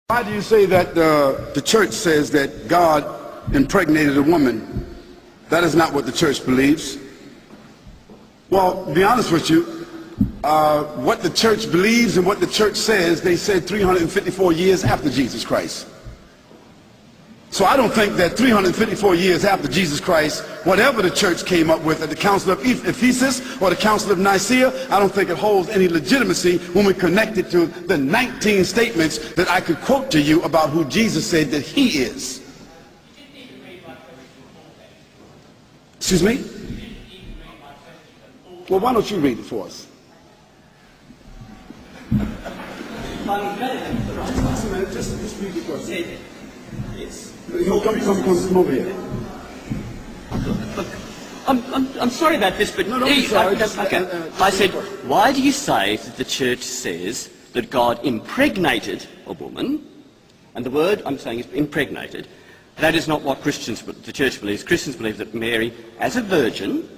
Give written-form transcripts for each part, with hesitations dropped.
Why do you say that the church says that God impregnated a woman? That is not what the church believes. Well, to be honest with you, what the church believes and what the church says, they said 354 years after Jesus Christ. So I don't think that 354 years after Jesus Christ, whatever the church came up with at the Council of Ephesus or the Council of Nicaea, I don't think it holds any legitimacy when we connect it to the 19 statements that I could quote to you about who Jesus said that he is. Excuse me? Well, why don't you read it for us? Just read it for us. Yes. Come over here. Look, I'm sorry about this, but No, don't be sorry. I said, why do you say that the church says that God impregnated a woman? And the word I'm saying is impregnated. That is not what the church believes. Christians believe that Mary, as a virgin,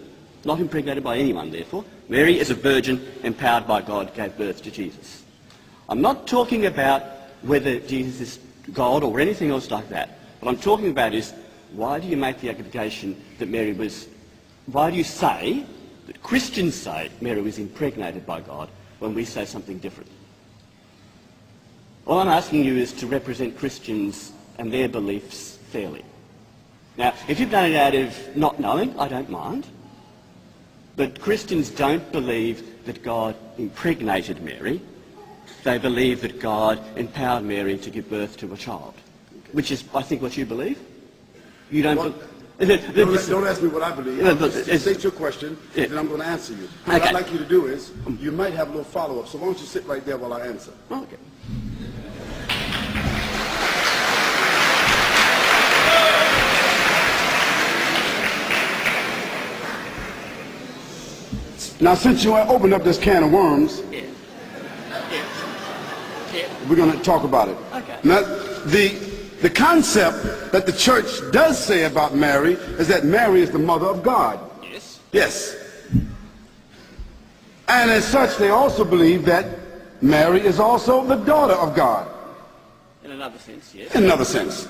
not impregnated by anyone, therefore, Mary, as a virgin, empowered by God, gave birth to Jesus. I'm not talking about whether Jesus is God or anything else like that. What I'm talking about is, why do you make the allegation that Mary was, why do you say, that Christians say Mary was impregnated by God when we say something different? All I'm asking you is to represent Christians and their beliefs fairly. Now, if you've done it out of not knowing, I don't mind. But Christians don't believe that God impregnated Mary. They believe that God empowered Mary to give birth to a child, which is, I think, what you believe. You don't. Don't ask me what I believe. State your question, and then I'm going to answer you. What I'd like you to do is, you might have a little follow-up, so why don't you sit right there while I answer? Okay. Now, since you opened up this can of worms, we're going to talk about it. Okay. Now, the concept that the church does say about Mary is that Mary is the mother of God. Yes. Yes. And as such, they also believe that Mary is also the daughter of God. In another sense, yes. In another sense.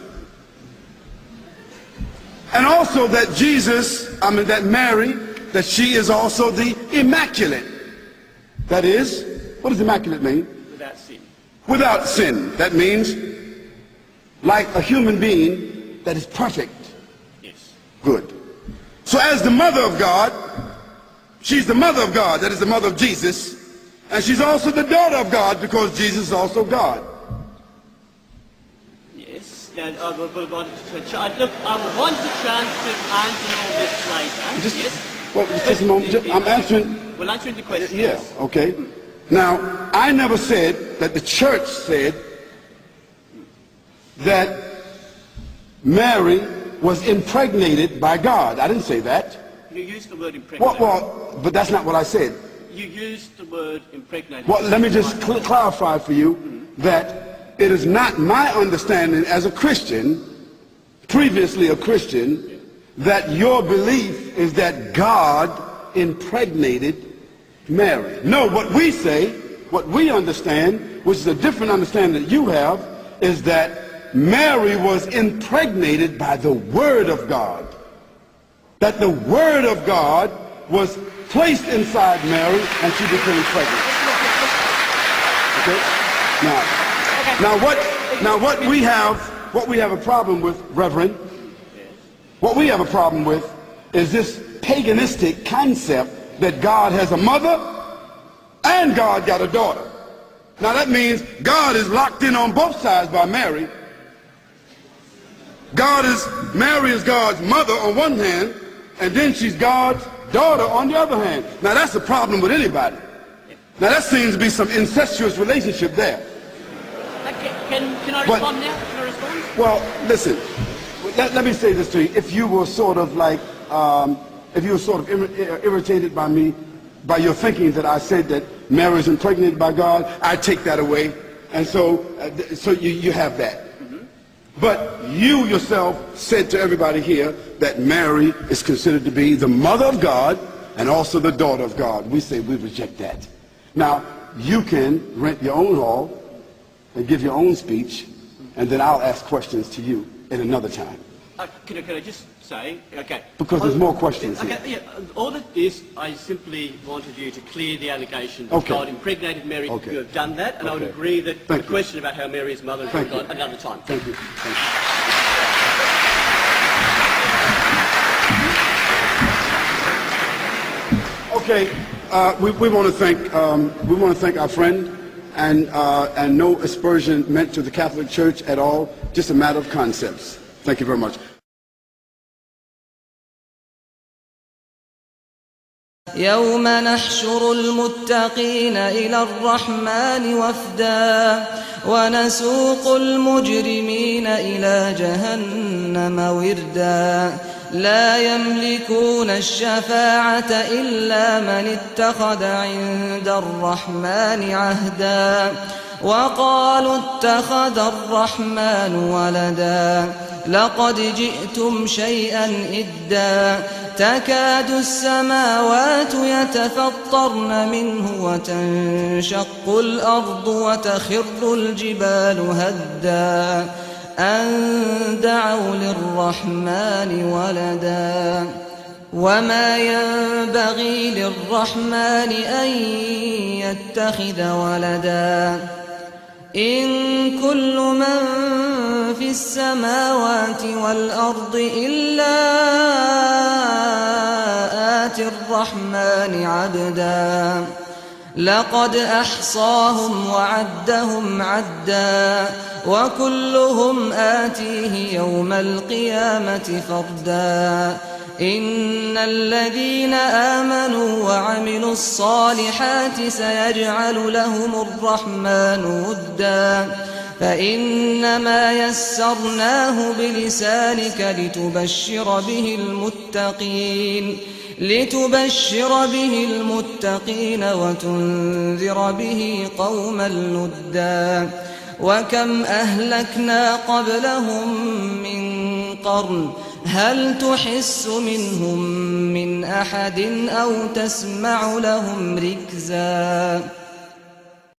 And also that that Mary, that she is also the immaculate. That is, what does immaculate mean? Without sin. Without sin. That means like a human being that is perfect. Yes. Good. So as the mother of God, she's the mother of God, that is the mother of Jesus, and she's also the daughter of God because Jesus is also God. Yes. And I want the chance to answer all this later. Yes. Well, just a moment. I'm answering. We'll answer the question. Yeah, okay. Now, I never said that the church said that Mary was impregnated by God. I didn't say that. You used the word impregnated. Well, but that's not what I said. You used the word impregnated. Well, let me just clarify for you that it is not my understanding as a Christian, previously a Christian, that your belief is that God impregnated Mary. No, what we say, what we understand, which is a different understanding that you have, is that Mary was impregnated by the Word of God. That the Word of God was placed inside Mary and she became pregnant. Okay? Now what we have a problem with, Reverend, what we have a problem with is this paganistic concept that God has a mother and God got a daughter. Now that means God is locked in on both sides by Mary. Mary is God's mother on one hand, and then she's God's daughter on the other hand. Now that's a problem with anybody. Now that seems to be some incestuous relationship there. Can I respond now? Can I respond? Well, listen, let me say this to you. If you were sort of like, irritated by me, by your thinking that I said that Mary is impregnated by God, I take that away. And so you have that. But you yourself said to everybody here that Mary is considered to be the mother of God and also the daughter of God. We say we reject that. Now, you can rent your own hall and give your own speech and then I'll ask questions to you in another time. Can I just say, okay. Because there's more questions here. Okay, yeah, all of this, I simply wanted you to clear the allegation that God impregnated Mary. Okay. You have done that, and I would agree that the question about how Mary is mother Thank is God another time. Thank you. Thank you. Okay, we want to thank our friend, and no aspersion meant to the Catholic Church at all. Just a matter of concepts. Thank you very much. يوم نحشر المتقين إلى الرحمن وفدا ونسوق المجرمين إلى جهنم وردا لا يملكون الشفاعة إلا من اتخذ عند الرحمن عهدا وقالوا اتخذ الرحمن ولدا لقد جئتم شيئا إدا تكاد السماوات يتفطرن منه وتنشق الأرض وتخر الجبال هدا أن دعوا للرحمن ولدا وما ينبغي للرحمن أن يتخذ ولدا إن كل من في السماوات والأرض إلا آتي الرحمن عبدا لقد أحصاهم وعدهم عدا وكلهم آتيه يوم القيامة فردا إن الذين آمنوا وعملوا الصالحات سيجعل لهم الرحمن ودا فإنما يسرناه بلسانك لتبشر به المتقين وتنذر به قوما لدا وكم أهلكنا قبلهم من قرن هل تحس منهم من أحد أو تسمع لهم ركزا